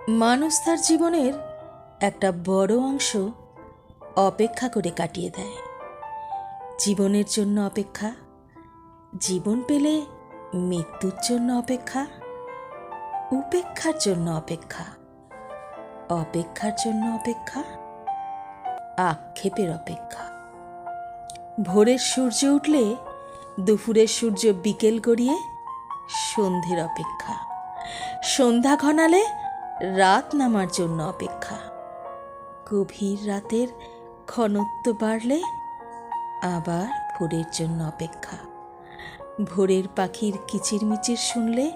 মানুষ তার জীবনের একটা বড় অংশ অপেক্ষা করে কাটিয়ে দেয়। জীবনের জন্য অপেক্ষা, জীবন পেলে মৃত্যুর জন্য অপেক্ষা, উপেক্ষার জন্য অপেক্ষা, অপেক্ষার জন্য অপেক্ষা, আক্ষেপের অপেক্ষা। ভোরের সূর্য উঠলে দুপুরের সূর্য বিকেল গড়িয়ে সন্ধ্যের অপেক্ষা, সন্ধ্যা ঘনালে রাত নামার জন্য অপেক্ষা, গভীর রাতের ঘনত্ব বাড়লে আবার ভোরের জন্য অপেক্ষা। ভোরের পাখির কিচিরমিচির শুনলে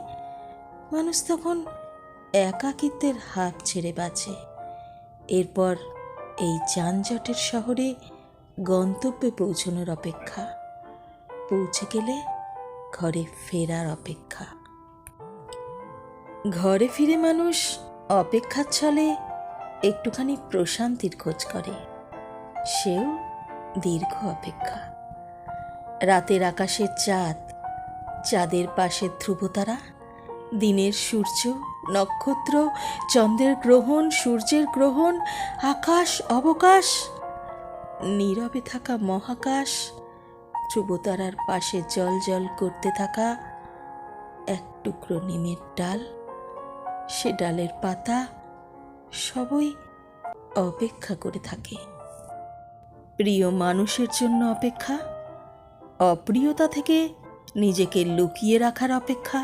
মানুষ তখন একাকিত্বের হাত ছেড়ে বাঁচে। এরপর এই যানজটের শহরে গন্তব্যে পৌঁছানোর অপেক্ষা, পৌঁছে গেলে ঘরে ফেরার অপেক্ষা। ঘরে ফিরে মানুষ অপেক্ষার ছলে একটুখানি প্রশান্তির খোঁজ করে, সেও দীর্ঘ অপেক্ষা। রাতের আকাশের চাঁদ, চাঁদের পাশে ধ্রুবতারা, দিনের সূর্য, নক্ষত্র, চন্দ্রের গ্রহণ, সূর্যের গ্রহণ, আকাশ অবকাশ, নীরবে থাকা মহাকাশ, ধ্রুবতারার পাশে জল জল করতে থাকা এক টুকরো নিমের ডাল, সে ডালের পাতা, সবই অপেক্ষা করে থাকে। প্রিয় মানুষের জন্য অপেক্ষা, অপ্রিয়তা থেকে নিজেকে লুকিয়ে রাখার অপেক্ষা,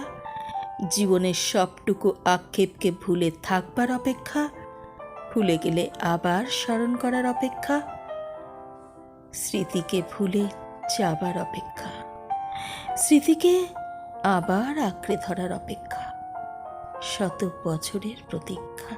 জীবনের সবটুকু আক্ষেপকে ভুলে থাকবার অপেক্ষা, ভুলে গেলে আবার স্মরণ করার অপেক্ষা, স্মৃতিকে ভুলে যাবার অপেক্ষা, স্মৃতিকে আবার আঁকড়ে ধরার অপেক্ষা, শত বছরের প্রতীক্ষা।